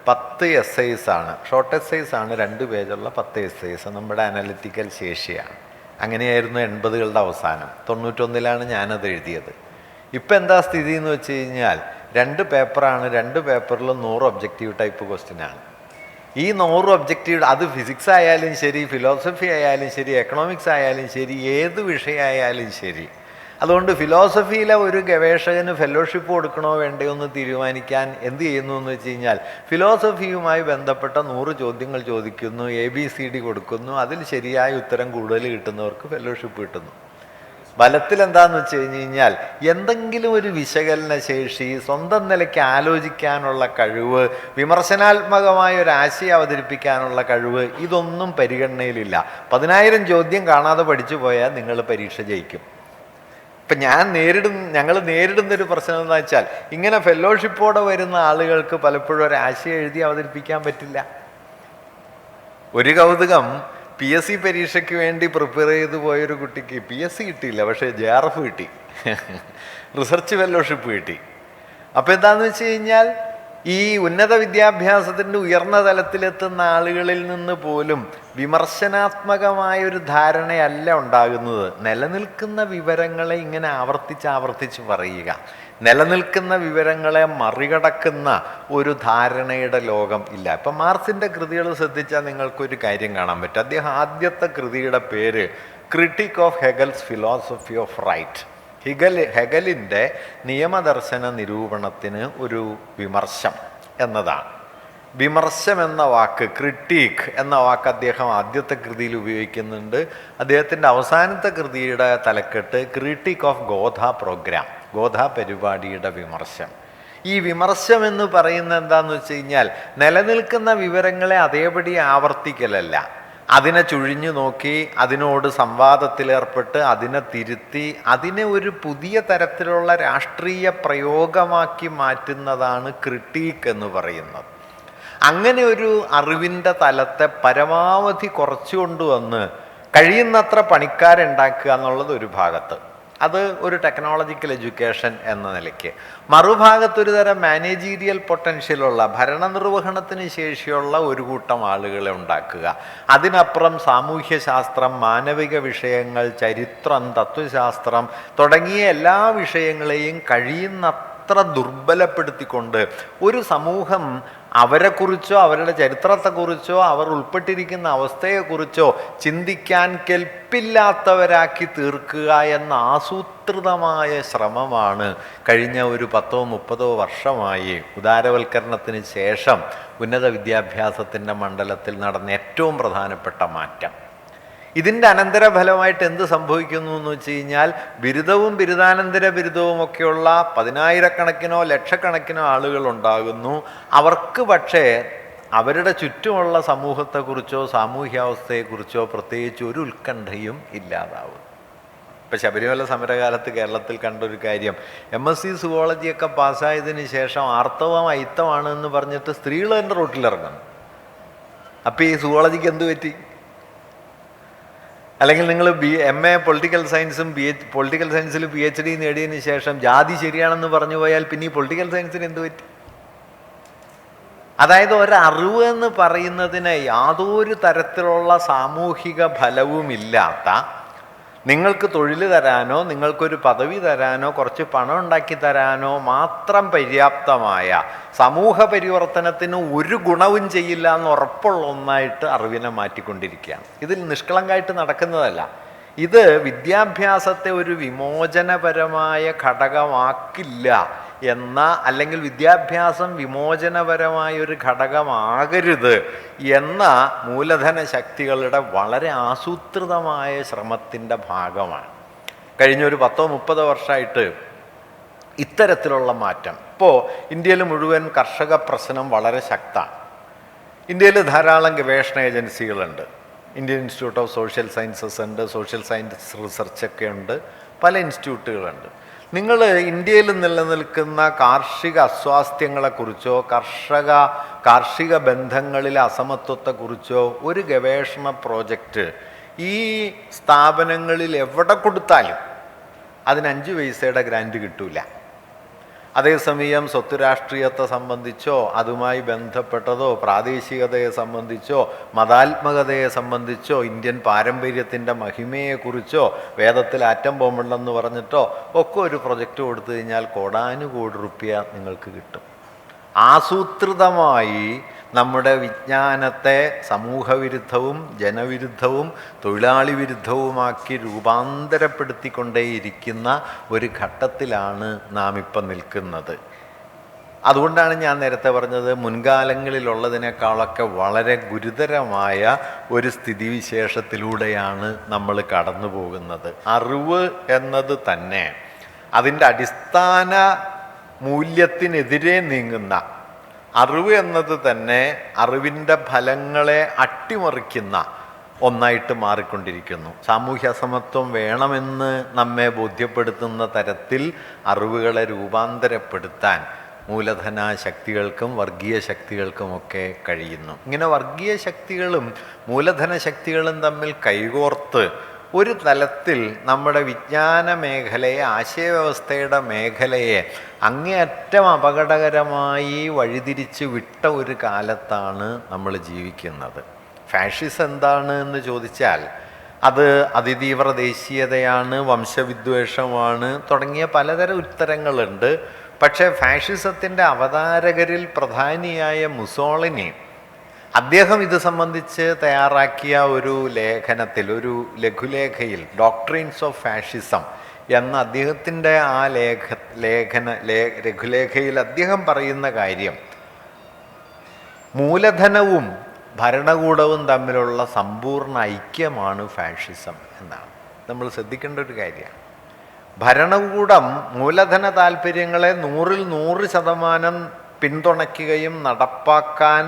10 essays ആണ്. ഷോർട്ട് essays ആണ്, 2 പേജുള്ള 10 essays. നമ്മുടെ അനലിറ്റിക്കൽ ശേഷിയാണ്. അങ്ങനെയായിരുന്നു 80കളുടെ അവസാനം. 91ലാണ് ഞാനത് എഴുതിയത്. ഇപ്പം എന്താ സ്ഥിതി എന്ന് വെച്ച് കഴിഞ്ഞാൽ 2 പേപ്പറാണ്, 2 പേപ്പറിലും 100 ഒബ്ജക്റ്റീവ് ടൈപ്പ് ക്വസ്റ്റ്യനാണ്. ഈ 100 ഒബ്ജക്റ്റീവ്, അത് ഫിസിക്സ് ആയാലും ശരി, ഫിലോസഫി ആയാലും ശരി, എക്കണോമിക്സ് ആയാലും ശരി, ഏത് വിഷയമായാലും ശരി. അതുകൊണ്ട് ഫിലോസഫിയിലെ ഒരു ഗവേഷകന് ഫെലോഷിപ്പ് കൊടുക്കണോ വേണ്ടയോ എന്ന് തീരുമാനിക്കാൻ എന്ത് ചെയ്യുന്നു എന്ന് വെച്ച് കഴിഞ്ഞാൽ ഫിലോസഫിയുമായി ബന്ധപ്പെട്ട 100 ചോദ്യങ്ങൾ ചോദിക്കുന്നു, ABCD കൊടുക്കുന്നു. അതിൽ ശരിയായ ഉത്തരം കൂടുതൽ കിട്ടുന്നവർക്ക് ഫെലോഷിപ്പ് കിട്ടുന്നു. ഫലത്തിൽ എന്താണെന്ന് വെച്ച് കഴിഞ്ഞാൽ എന്തെങ്കിലും ഒരു വിശകലന ശേഷി, സ്വന്തം നിലയ്ക്ക് ആലോചിക്കാനുള്ള കഴിവ്, വിമർശനാത്മകമായ ഒരു ആശയം അവതരിപ്പിക്കാനുള്ള കഴിവ്, ഇതൊന്നും പരിഗണനയിലില്ല. 10,000 ചോദ്യം കാണാതെ പഠിച്ചു പോയാൽ നിങ്ങൾ പരീക്ഷ ജയിക്കും. ഇപ്പം ഞങ്ങൾ നേരിടുന്നൊരു പ്രശ്നം എന്താ വെച്ചാൽ ഇങ്ങനെ ഫെലോഷിപ്പോടെ വരുന്ന ആളുകൾക്ക് പലപ്പോഴും ഒരു ആശയം എഴുതി അവതരിപ്പിക്കാൻ പറ്റില്ല. ഒരു കൗതുകം, PSC പരീക്ഷയ്ക്ക് വേണ്ടി പ്രിപ്പയർ ചെയ്ത് പോയൊരു കുട്ടിക്ക് PSC കിട്ടിയില്ല, പക്ഷേ JRF കിട്ടി, റിസർച്ച് ഫെലോഷിപ്പ് കിട്ടി. അപ്പോൾ എന്താണെന്ന് വെച്ച് കഴിഞ്ഞാൽ ഈ ഉന്നത വിദ്യാഭ്യാസത്തിൻ്റെ ഉയർന്ന തലത്തിലെത്തുന്ന ആളുകളിൽ നിന്ന് പോലും വിമർശനാത്മകമായൊരു ധാരണയല്ല ഉണ്ടാകുന്നത്. നിലനിൽക്കുന്ന വിവരങ്ങളെ ഇങ്ങനെ ആവർത്തിച്ച് പറയുക, നിലനിൽക്കുന്ന വിവരങ്ങളെ മറികടക്കുന്ന ഒരു ധാരണയുടെ ലോകം ഇല്ല. ഇപ്പം മാർക്സിൻ്റെ കൃതികൾ ശ്രദ്ധിച്ചാൽ നിങ്ങൾക്കൊരു കാര്യം കാണാൻ പറ്റും. അദ്ദേഹം ആദ്യത്തെ കൃതിയുടെ പേര് critique of Hegel's philosophy of right. ഹെഗലിൻ്റെ നിയമദർശന നിരൂപണത്തിന് ഒരു വിമർശം എന്നതാണ്. വിമർശം എന്ന വാക്ക്, ക്രിട്ടീക്ക് എന്ന വാക്ക് അദ്ദേഹം ആദ്യത്തെ കൃതിയിൽ ഉപയോഗിക്കുന്നുണ്ട്. അദ്ദേഹത്തിൻ്റെ അവസാനത്തെ കൃതിയുടെ തലക്കെട്ട് critic of Gotha programme, Gotha പരിപാടിയുടെ വിമർശം. ഈ വിമർശം എന്ന് പറയുന്നത് എന്താണെന്ന് വെച്ച് കഴിഞ്ഞാൽ നിലനിൽക്കുന്ന വിവരങ്ങളെ അതേപടി ആവർത്തിക്കലല്ല, അതിനെ ചുഴിഞ്ഞു നോക്കി, അതിനോട് സംവാദത്തിലേർപ്പെട്ട്, അതിനെ തിരുത്തി, അതിനെ ഒരു പുതിയ തരത്തിലുള്ള രാഷ്ട്രീയ പ്രയോഗമാക്കി മാറ്റുന്നതാണ് ക്രിട്ടീക്ക് എന്ന് പറയുന്നത്. അങ്ങനെ ഒരു അറിവിൻ്റെ തലത്തെ പരമാവധി കുറച്ചു കൊണ്ടുവന്ന് കഴിയുന്നത്ര പണിക്കാരുണ്ടാക്കുക എന്നുള്ളത് ഒരു ഭാഗത്ത്, അത് ഒരു ടെക്നോളജിക്കൽ എഡ്യൂക്കേഷൻ എന്ന നിലയ്ക്ക്. മറുഭാഗത്തൊരു തരം മാനേജീരിയൽ പൊട്ടൻഷ്യലുള്ള, ഭരണനിർവഹണത്തിന് ശേഷിയുള്ള ഒരു കൂട്ടം ആളുകളെ ഉണ്ടാക്കുക. അതിനപ്പുറം സാമൂഹ്യശാസ്ത്രം, മാനവിക വിഷയങ്ങൾ, ചരിത്രം, തത്വശാസ്ത്രം തുടങ്ങിയ എല്ലാ വിഷയങ്ങളെയും കഴിയുന്നത്ര ദുർബലപ്പെടുത്തിക്കൊണ്ട് ഒരു സമൂഹം അവരെക്കുറിച്ചോ അവരുടെ ചരിത്രത്തെക്കുറിച്ചോ അവർ ഉൾപ്പെട്ടിരിക്കുന്ന അവസ്ഥയെക്കുറിച്ചോ ചിന്തിക്കാൻ കെൽപ്പില്ലാത്തവരാക്കി തീർക്കുക എന്ന ആസൂത്രിതമായ ശ്രമമാണ് കഴിഞ്ഞ ഒരു 10-30 വർഷമായി ഉദാരവൽക്കരണത്തിന് ശേഷം ഉന്നത വിദ്യാഭ്യാസത്തിൻ്റെ മണ്ഡലത്തിൽ നടന്ന ഏറ്റവും പ്രധാനപ്പെട്ട മാറ്റം. ഇതിൻ്റെ അനന്തരഫലമായിട്ട് എന്ത് സംഭവിക്കുന്നു എന്ന് വെച്ച് കഴിഞ്ഞാൽ ബിരുദവും ബിരുദാനന്തര ബിരുദവും ഒക്കെയുള്ള 10,000-കണക്കിനോ ലക്ഷക്കണക്കിനോ ആളുകൾ ഉണ്ടാകുന്നു. അവർക്ക് പക്ഷേ അവരുടെ ചുറ്റുമുള്ള സമൂഹത്തെക്കുറിച്ചോ സാമൂഹ്യാവസ്ഥയെക്കുറിച്ചോ പ്രത്യേകിച്ച് ഒരു ഉത്കണ്ഠയും ഇല്ലാതാവും. ഇപ്പം ശബരിമല സമരകാലത്ത് കേരളത്തിൽ കണ്ടൊരു കാര്യം, MSc സുവോളജിയൊക്കെ പാസ്സായതിന് ശേഷം ആർത്തവം അയിത്തമാണ് എന്ന് പറഞ്ഞിട്ട് സ്ത്രീകൾ തന്നെ റോട്ടിലിറങ്ങുന്നു. അപ്പോൾ ഈ സുവോളജിക്ക് എന്ത് പറ്റി? അല്ലെങ്കിൽ നിങ്ങൾ MA പൊളിറ്റിക്കൽ സയൻസും പൊളിറ്റിക്കൽ സയൻസിൽ PhD നേടിയതിന് ശേഷം ജാതി ശരിയാണെന്ന് പറഞ്ഞു പോയാൽ പിന്നെ ഈ പൊളിറ്റിക്കൽ സയൻസിന് എന്ത് പറ്റി? അതായത് ഒരറിവ് എന്ന് പറയുന്നതിന് യാതൊരു തരത്തിലുള്ള സാമൂഹിക ഫലവുമില്ലാത്ത, നിങ്ങൾക്ക് തൊഴിൽ തരാനോ നിങ്ങൾക്കൊരു പദവി തരാനോ കുറച്ച് പണം ഉണ്ടാക്കി തരാനോ മാത്രം പര്യാപ്തമായ സമൂഹ പരിവർത്തനത്തിന് ഒരു ഗുണവും ചെയ്യില്ല എന്ന് ഉറപ്പുള്ള ഒന്നായിട്ട് അറിവിനെ മാറ്റിക്കൊണ്ടിരിക്കുകയാണ്. ഇതിൽ നിഷ്കളങ്കമായിട്ട് നടക്കുന്നതല്ല. ഇത് വിദ്യാഭ്യാസത്തെ ഒരു വിമോചനപരമായ ഘടകമാക്കില്ല എന്ന, അല്ലെങ്കിൽ വിദ്യാഭ്യാസം വിമോചനപരമായ ഒരു ഘടകമാകരുത് എന്ന മൂലധന ശക്തികളുടെ വളരെ ആസൂത്രിതമായ ശ്രമത്തിൻ്റെ ഭാഗമാണ്. കഴിഞ്ഞൊരു 10-30 വർഷമായിട്ട് ഇത്തരത്തിലുള്ള മാറ്റം. ഇപ്പോൾ ഇന്ത്യയിൽ മുഴുവൻ കർഷക പ്രശ്നം വളരെ ശക്തമാണ്. ഇന്ത്യയിൽ ധാരാളം ഗവേഷണ ഏജൻസികളുണ്ട്. Indian institute of social sciences ഉണ്ട്, സോഷ്യൽ സയൻസ് റിസർച്ചൊക്കെ ഉണ്ട്, പല ഇൻസ്റ്റിറ്റ്യൂട്ടുകളുണ്ട്. നിങ്ങൾ ഇന്ത്യയിൽ നിലനിൽക്കുന്ന കാർഷിക അസ്വാസ്ഥ്യങ്ങളെക്കുറിച്ചോ കാർഷിക ബന്ധങ്ങളിലെ അസമത്വത്തെക്കുറിച്ചോ ഒരു ഗവേഷണ പ്രോജക്റ്റ് ഈ സ്ഥാപനങ്ങളിൽ എവിടെ കൊടുത്താലും അതിന് 5 പൈസയുടെ ഗ്രാൻറ്റ് കിട്ടൂല. അതേസമയം സ്വത്ത് രാഷ്ട്രീയത്തെ സംബന്ധിച്ചോ അതുമായി ബന്ധപ്പെട്ടതോ പ്രാദേശികതയെ സംബന്ധിച്ചോ മതാത്മകതയെ സംബന്ധിച്ചോ ഇന്ത്യൻ പാരമ്പര്യത്തിൻ്റെ മഹിമയെക്കുറിച്ചോ വേദത്തിൽ ആറ്റം ബോംബുണ്ടെന്ന് പറഞ്ഞിട്ടോ ഒക്കെ ഒരു പ്രൊജക്റ്റ് കൊടുത്തു കഴിഞ്ഞാൽ കോടാനുകോടി റുപ്യ നിങ്ങൾക്ക് കിട്ടും. ആസൂത്രിതമായി നമ്മുടെ വിജ്ഞാനത്തെ സമൂഹവിരുദ്ധവും ജനവിരുദ്ധവും തൊഴിലാളി വിരുദ്ധവുമാക്കി രൂപാന്തരപ്പെടുത്തിക്കൊണ്ടേയിരിക്കുന്ന ഒരു ഘട്ടത്തിലാണ് നാം ഇപ്പം നിൽക്കുന്നത്. അതുകൊണ്ടാണ് ഞാൻ നേരത്തെ പറഞ്ഞത്, മുൻകാലങ്ങളിലുള്ളതിനേക്കാളൊക്കെ വളരെ ഗുരുതരമായ ഒരു സ്ഥിതിവിശേഷത്തിലൂടെയാണ് നമ്മൾ കടന്നു പോകുന്നത്. അറിവ് എന്നത് തന്നെ അതിൻ്റെ അടിസ്ഥാന മൂല്യത്തിനെതിരെ നീങ്ങുന്ന, അറിവ് എന്നത് തന്നെ അറിവിൻ്റെ ഫലങ്ങളെ അട്ടിമറിക്കുന്ന ഒന്നായിട്ട് മാറിക്കൊണ്ടിരിക്കുന്നു. സാമൂഹ്യ സമത്വം വേണമെന്ന് നമ്മെ ബോധ്യപ്പെടുത്തുന്ന തരത്തിൽ അറിവുകളെ രൂപാന്തരപ്പെടുത്താൻ മൂലധന ശക്തികൾക്കും വർഗീയ ശക്തികൾക്കുമൊക്കെ കഴിയുന്നു. ഇങ്ങനെ വർഗീയ ശക്തികളും മൂലധന ശക്തികളും തമ്മിൽ കൈകോർത്ത് ഒരു തലത്തിൽ നമ്മുടെ വിജ്ഞാന മേഖലയെ, ആശയവ്യവസ്ഥയുടെ മേഖലയെ അങ്ങേയറ്റം അപകടകരമായി വഴിതിരിച്ച് വിട്ട ഒരു കാലത്താണ് നമ്മൾ ജീവിക്കുന്നത്. ഫാഷിസം എന്താണ് എന്ന് ചോദിച്ചാൽ അത് അതിതീവ്ര ദേശീയതയാണ്, വംശവിദ്വേഷമാണ് തുടങ്ങിയ പലതരം ഉത്തരങ്ങളുണ്ട്. പക്ഷേ ഫാഷിസത്തിൻ്റെ അവതാരകരിൽ പ്രധാനിയായ മുസോളിനി, അദ്ദേഹം ഇത് സംബന്ധിച്ച് തയ്യാറാക്കിയ ഒരു ലേഖനത്തിൽ, ഒരു ലഘുലേഖയിൽ, ഡോക്ട്രിൻസ് ഓഫ് ഫാഷിസം എന്ന അദ്ദേഹത്തിൻ്റെ ആ ലഘുലേഖയിൽ അദ്ദേഹം പറയുന്ന കാര്യം, മൂലധനവും ഭരണകൂടവും തമ്മിലുള്ള സമ്പൂർണ്ണ ഐക്യമാണ് ഫാഷിസം എന്നാണ്. നമ്മൾ ശ്രദ്ധിക്കേണ്ട ഒരു കാര്യമാണ്. ഭരണകൂടം മൂലധന താല്പര്യങ്ങളെ 100% പിന്തുണയ്ക്കുകയും നടപ്പാക്കാൻ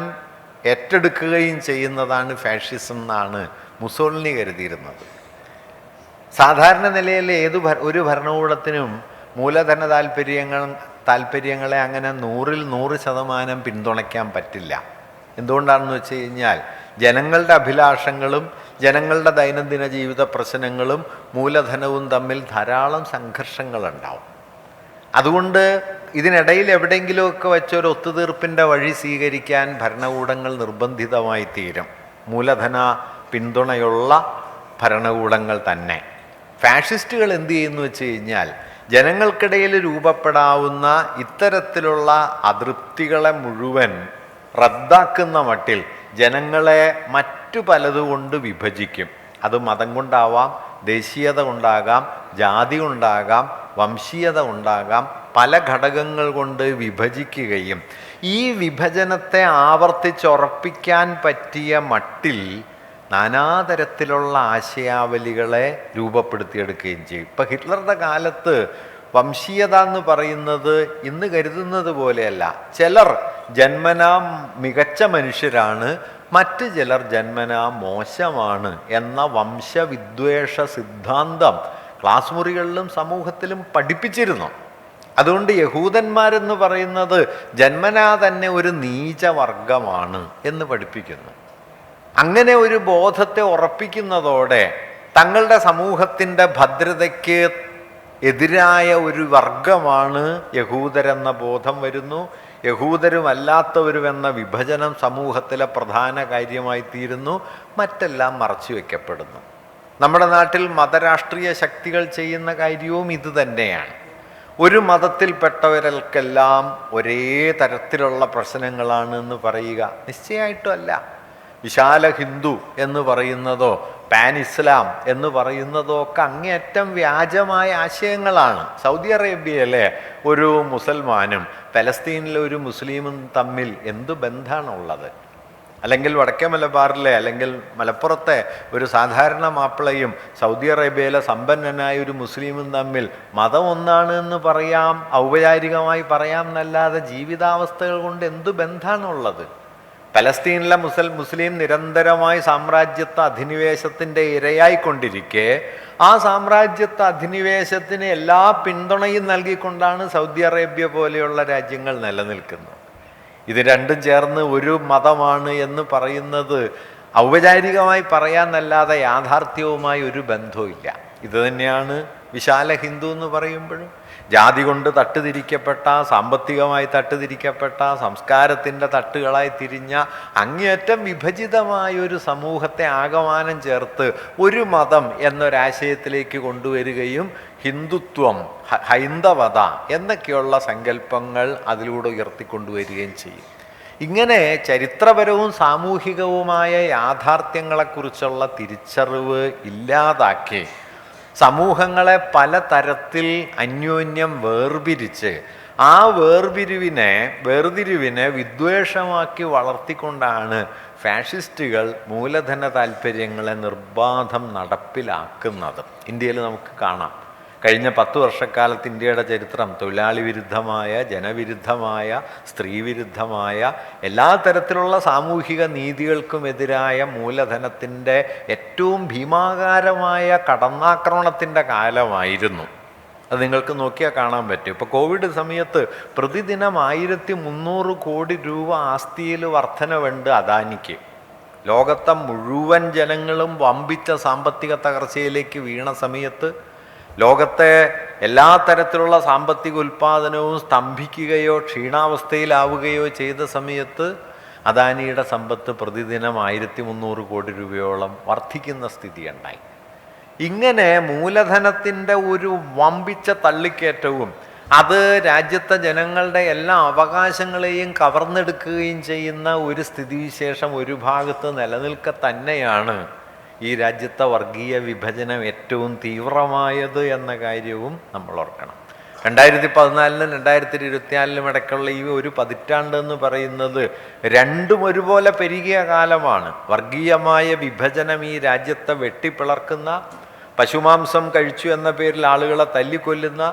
ഏറ്റെടുക്കുകയും ചെയ്യുന്നതാണ് ഫാഷിസം എന്നാണ് മുസോളിനി കരുതിയിരുന്നത്. സാധാരണ നിലയിൽ ഒരു ഭരണകൂടത്തിനും മൂലധന താല്പര്യങ്ങളെ അങ്ങനെ 100% പിന്തുണയ്ക്കാൻ പറ്റില്ല. എന്തുകൊണ്ടാണെന്ന് വെച്ച് കഴിഞ്ഞാൽ ജനങ്ങളുടെ അഭിലാഷങ്ങളും ജനങ്ങളുടെ ദൈനംദിന ജീവിത പ്രശ്നങ്ങളും മൂലധനവും തമ്മിൽ ധാരാളം സംഘർഷങ്ങളുണ്ടാവും. അതുകൊണ്ട് ഇതിനിടയിൽ എവിടെയെങ്കിലുമൊക്കെ വെച്ചൊരു ഒത്തുതീർപ്പിൻ്റെ വഴി സ്വീകരിക്കാൻ ഭരണകൂടങ്ങൾ നിർബന്ധിതമായി തീരും. മൂലധന പിന്തുണയുള്ള ഭരണകൂടങ്ങൾ തന്നെ. ഫാഷിസ്റ്റുകൾ എന്ത് ചെയ്യുന്നു വെച്ച് കഴിഞ്ഞാൽ ജനങ്ങൾക്കിടയിൽ രൂപപ്പെടാവുന്ന ഇത്തരത്തിലുള്ള അതൃപ്തികളെ മുഴുവൻ റദ്ദാക്കുന്ന മട്ടിൽ ജനങ്ങളെ മറ്റു പലതുകൊണ്ട് വിഭജിക്കും. അത് മതം കൊണ്ടാവാം, ദേശീയത കൊണ്ടാകാം, ജാതി കൊണ്ടാകാം, വംശീയത ഉണ്ടാകാം, പല ഘടകങ്ങൾ കൊണ്ട് വിഭജിക്കുകയും ഈ വിഭജനത്തെ ആവർത്തിച്ചുറപ്പിക്കാൻ പറ്റിയ മട്ടിൽ നാനാതരത്തിലുള്ള ആശയാവലികളെ രൂപപ്പെടുത്തിയെടുക്കുകയും ചെയ്യും. ഇപ്പം ഹിറ്റ്ലറുടെ കാലത്ത് വംശീയത എന്ന് പറയുന്നത് ഇന്ന് കരുതുന്നത് പോലെയല്ല. ചിലർ ജന്മനാ മികച്ച മനുഷ്യരാണ്, മറ്റ് ചിലർ ജന്മനാ മോശമാണ് എന്ന വംശവിദ്വേഷ സിദ്ധാന്തം ക്ലാസ് മുറികളിലും സമൂഹത്തിലും പഠിപ്പിച്ചിരുന്നു. അതുകൊണ്ട് യഹൂദന്മാരെന്ന് പറയുന്നത് ജന്മനാ തന്നെ ഒരു നീചവർഗമാണ് എന്ന് പഠിപ്പിക്കുന്നു. അങ്ങനെ ഒരു ബോധത്തെ ഉറപ്പിക്കുന്നതോടെ തങ്ങളുടെ സമൂഹത്തിൻ്റെ ഭദ്രതയ്ക്ക് എതിരായ ഒരു വർഗമാണ് യഹൂദരെന്ന ബോധം വരുന്നു. യഹൂദരുമല്ലാത്തവരുമെന്ന വിഭജനം സമൂഹത്തിലെ പ്രധാന കാര്യമായി തീരുന്നു. മറ്റെല്ലാം മറച്ചു വയ്ക്കപ്പെടുന്നു. നമ്മുടെ നാട്ടിൽ മതരാഷ്ട്രീയ ശക്തികൾ ചെയ്യുന്ന കാര്യവും ഇത് തന്നെയാണ്. ഒരു മതത്തിൽപ്പെട്ടവരൽക്കെല്ലാം ഒരേ തരത്തിലുള്ള പ്രശ്നങ്ങളാണ് എന്ന് പറയുക നിശ്ചയമായിട്ടും അല്ല. വിശാല ഹിന്ദു എന്ന് പറയുന്നതോ പാൻ ഇസ്ലാം എന്ന് പറയുന്നതോ ഒക്കെ അങ്ങേയറ്റം വ്യാജമായ ആശയങ്ങളാണ്. സൗദി അറേബ്യയിലെ ഒരു മുസൽമാനും പലസ്തീനിലെ ഒരു മുസ്ലിമും തമ്മിൽ എന്ത് ബന്ധമാണുള്ളത്? അല്ലെങ്കിൽ വടക്കേ മലബാറിലെ അല്ലെങ്കിൽ മലപ്പുറത്തെ ഒരു സാധാരണ മാപ്പിളയും സൗദി അറേബ്യയിലെ സമ്പന്നനായ ഒരു മുസ്ലിമും തമ്മിൽ മതം ഒന്നാണ് എന്ന് പറയാം, ഔപചാരികമായി പറയാം എന്നല്ലാതെ ജീവിതാവസ്ഥകൾ കൊണ്ട് എന്തു ബന്ധമാണുള്ളത്? പലസ്തീനിലെ മുസ്ലിം നിരന്തരമായി സാമ്രാജ്യത്വ അധിനിവേശത്തിൻ്റെ ഇരയായിക്കൊണ്ടിരിക്കെ ആ സാമ്രാജ്യത്വ അധിനിവേശത്തിന് എല്ലാ പിന്തുണയും നൽകിക്കൊണ്ടാണ് സൗദി അറേബ്യ പോലെയുള്ള രാജ്യങ്ങൾ നിലനിൽക്കുന്നത്. ഇത് രണ്ടും ചേർന്ന് ഒരു മതമാണ് എന്ന് പറയുന്നത് ഔപചാരികമായി പറയാന്നല്ലാതെ യാഥാർത്ഥ്യവുമായി ഒരു ബന്ധവും ഇല്ല. ഇത് തന്നെയാണ് വിശാല ഹിന്ദു എന്ന് പറയുമ്പോഴും. ജാതി കൊണ്ട് തട്ടുതിരിക്കപ്പെട്ട, സാമ്പത്തികമായി തട്ടുതിരിക്കപ്പെട്ട, സംസ്കാരത്തിൻ്റെ തട്ടുകളായി തിരിഞ്ഞ അങ്ങേയറ്റം വിഭജിതമായൊരു സമൂഹത്തെ ആകമാനം ചേർത്ത് ഒരു മതം എന്നൊരാശയത്തിലേക്ക് കൊണ്ടുവരികയും ഹിന്ദുത്വം, ഹൈന്ദവത എന്നൊക്കെയുള്ള സങ്കല്പങ്ങൾ അതിലൂടെ ഉയർത്തിക്കൊണ്ടുവരികയും ചെയ്യും. ഇങ്ങനെ ചരിത്രപരവും സാമൂഹികവുമായ യാഥാർത്ഥ്യങ്ങളെക്കുറിച്ചുള്ള തിരിച്ചറിവ് ഇല്ലാതാക്കി സമൂഹങ്ങളെ പലതരത്തിൽ അന്യോന്യം വേർപിരിച്ച് ആ വേർതിരിവിനെ വിദ്വേഷമാക്കി വളർത്തിക്കൊണ്ടാണ് ഫാഷിസ്റ്റുകൾ മൂലധന താല്പര്യങ്ങളെ നിർബാധം നടപ്പിലാക്കുന്നത്. ഇന്ത്യയിൽ നമുക്ക് കാണാം. കഴിഞ്ഞ 10 വർഷക്കാലത്ത് ഇന്ത്യയുടെ ചരിത്രം തൊഴിലാളി വിരുദ്ധമായ, ജനവിരുദ്ധമായ, സ്ത്രീവിരുദ്ധമായ എല്ലാ തരത്തിലുള്ള സാമൂഹിക നീതികൾക്കുമെതിരായ മൂലധനത്തിൻ്റെ ഏറ്റവും ഭീമാകാരമായ കടന്നാക്രമണത്തിൻ്റെ കാലമായിരുന്നു. അത് നിങ്ങൾക്ക് നോക്കിയാൽ കാണാൻ പറ്റും. ഇപ്പോൾ കോവിഡ് സമയത്ത് പ്രതിദിനം 1300 കോടി രൂപ ആസ്തിയിൽ വർധനവുണ്ട് അദാനിക്ക്. ലോകത്തെ മുഴുവൻ ജനങ്ങളും വമ്പിച്ച സാമ്പത്തിക തകർച്ചയിലേക്ക് വീണ സമയത്ത്, ലോകത്തെ എല്ലാ തരത്തിലുള്ള സാമ്പത്തിക ഉൽപ്പാദനവും സ്തംഭിക്കുകയോ ക്ഷീണാവസ്ഥയിലാവുകയോ ചെയ്ത സമയത്ത് അദാനിയുടെ സമ്പത്ത് പ്രതിദിനം 1300 കോടി രൂപയോളം വർദ്ധിക്കുന്ന സ്ഥിതിയുണ്ടായി. ഇങ്ങനെ മൂലധനത്തിൻ്റെ ഒരു വമ്പിച്ച തള്ളിക്കയറ്റവും അത് രാജ്യത്തെ ജനങ്ങളുടെ എല്ലാ അവകാശങ്ങളെയും കവർന്നെടുക്കുകയും ചെയ്യുന്ന ഒരു സ്ഥിതിവിശേഷം ഒരു ഭാഗത്ത് നിലനിൽക്കെ തന്നെയാണ് ഈ രാജ്യത്തെ വർഗീയ വിഭജനം ഏറ്റവും തീവ്രമായത് എന്ന കാര്യവും നമ്മൾ ഓർക്കണം. 2014-നും 2024-നും ഇടയ്ക്കുള്ള ഈ ഒരു പതിറ്റാണ്ട് എന്ന് പറയുന്നത് രണ്ടും ഒരുപോലെ പെരുകിയ കാലമാണ്. വർഗീയമായ വിഭജനം ഈ രാജ്യത്തെ വെട്ടിപ്പിളർക്കുന്ന, പശുമാംസം കഴിച്ചു എന്ന പേരിൽ ആളുകളെ തല്ലിക്കൊല്ലുന്ന,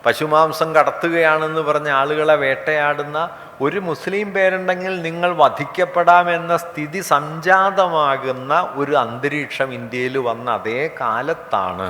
പശുമാംസം കടത്തുകയാണെന്ന് പറഞ്ഞ ആളുകളെ വേട്ടയാടുന്ന, ഒരു മുസ്ലിം പേരുണ്ടെങ്കിൽ നിങ്ങൾ വധിക്കപ്പെടാമെന്ന സ്ഥിതി സംജാതമാകുന്ന ഒരു അന്തരീക്ഷം ഇന്ത്യയിൽ വന്ന അതേ കാലത്താണ്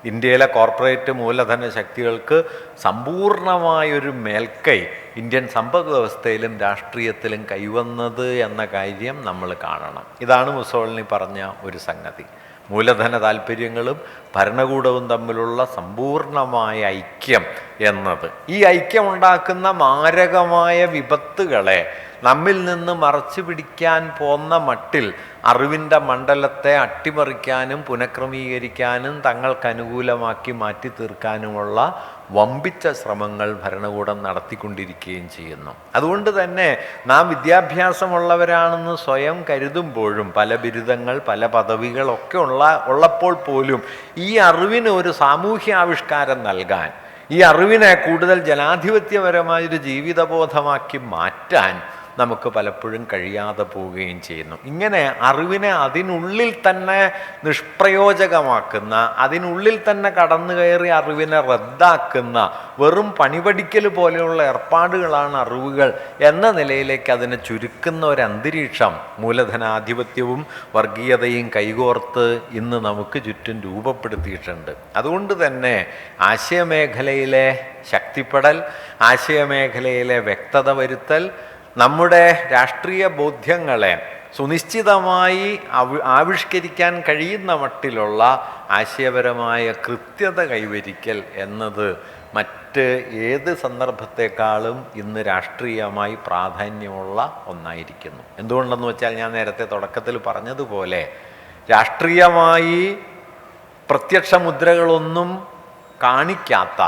ഇന്ത്യയിലെ കോർപ്പറേറ്റ് മൂലധന ശക്തികൾക്ക് സമ്പൂർണമായൊരു മേൽക്കൈ ഇന്ത്യൻ സമ്പദ് വ്യവസ്ഥയിലും രാഷ്ട്രീയത്തിലും കൈവന്നത് എന്ന കാര്യം നമ്മൾ കാണണം. ഇതാണ് മുസോളിനി പറഞ്ഞ ഒരു സംഗതി. മൂലധന താല്പര്യങ്ങളും ഭരണകൂടവും തമ്മിലുള്ള സമ്പൂർണമായ ഐക്യം എന്നത്. ഈ ഐക്യമുണ്ടാക്കുന്ന മാരകമായ വിപത്തുകളെ നമ്മിൽ നിന്ന് മറച്ചു പിടിക്കാൻ പോന്ന മട്ടിൽ അറിവിൻ്റെ മണ്ഡലത്തെ അട്ടിമറിക്കാനും പുനഃക്രമീകരിക്കാനും തങ്ങൾക്കനുകൂലമാക്കി മാറ്റി തീർക്കാനുമുള്ള വമ്പിച്ച ശ്രമങ്ങൾ ഭരണകൂടം നടത്തിക്കൊണ്ടിരിക്കുകയും ചെയ്യുന്നു. അതുകൊണ്ട് തന്നെ നാം വിദ്യാഭ്യാസമുള്ളവരാണെന്ന് സ്വയം കരുതുമ്പോഴും പല ബിരുദങ്ങൾ, പല പദവികളൊക്കെ ഉള്ളപ്പോൾ പോലും ഈ അറിവിന് ഒരു സാമൂഹ്യ ആവിഷ്കാരം നൽകാൻ, ഈ അറിവിനെ കൂടുതൽ ജനാധിപത്യപരമായൊരു ജീവിതബോധമാക്കി മാറ്റാൻ നമുക്ക് പലപ്പോഴും കഴിയാതെ പോവുകയും ചെയ്യുന്നു. ഇങ്ങനെ അറിവിനെ അതിനുള്ളിൽ തന്നെ നിഷ്പ്രയോജകമാക്കുന്ന, അതിനുള്ളിൽ തന്നെ കടന്നു കയറി അറിവിനെ റദ്ദാക്കുന്ന വെറും പണിപടിക്കൽ പോലെയുള്ള ഏർപ്പാടുകളാണ് അറിവുകൾ എന്ന നിലയിലേക്ക് അതിനെ ചുരുക്കുന്ന ഒരു അന്തരീക്ഷം മൂലധനാധിപത്യവും വർഗീയതയും കൈകോർത്ത് ഇന്ന് നമുക്ക് ചുറ്റും രൂപപ്പെടുത്തിയിട്ടുണ്ട്. അതുകൊണ്ട് തന്നെ ആശയമേഖലയിലെ ശക്തിപ്പെടൽ, ആശയമേഖലയിലെ വ്യക്തത വരുത്തൽ, നമ്മുടെ രാഷ്ട്രീയ ബോധ്യങ്ങളെ സുനിശ്ചിതമായി ആവിഷ്കരിക്കാൻ കഴിയുന്ന മട്ടിലുള്ള ആശയപരമായ കൃത്യത കൈവരിക്കൽ എന്നത് മറ്റ് ഏത് സന്ദർഭത്തെക്കാളും ഇന്ന് രാഷ്ട്രീയമായി പ്രാധാന്യമുള്ള ഒന്നായിരിക്കുന്നു. എന്തുകൊണ്ടെന്ന് വെച്ചാൽ ഞാൻ നേരത്തെ തുടക്കത്തിൽ പറഞ്ഞതുപോലെ രാഷ്ട്രീയമായി പ്രത്യക്ഷ മുദ്രകളൊന്നും കാണിക്കാത്ത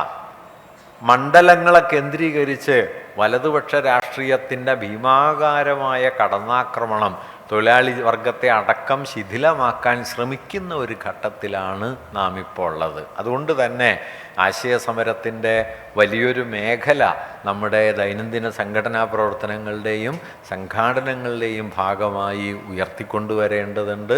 മണ്ഡലങ്ങളെ കേന്ദ്രീകരിച്ച് വലതുപക്ഷ രാഷ്ട്രീയത്തിൻ്റെ ഭീമാകാരമായ കടന്നാക്രമണം തൊഴിലാളി വർഗത്തെ അടക്കം ശിഥിലമാക്കാൻ ശ്രമിക്കുന്ന ഒരു ഘട്ടത്തിലാണ് നാം ഇപ്പോൾ ഉള്ളത്. അതുകൊണ്ട് തന്നെ ആശയസമരത്തിൻ്റെ വലിയൊരു മേഖല നമ്മുടെ ദൈനംദിന സംഘടനാ പ്രവർത്തനങ്ങളുടെയും സംഘാടനങ്ങളുടെയും ഭാഗമായി ഉയർത്തിക്കൊണ്ടുവരേണ്ടതുണ്ട്.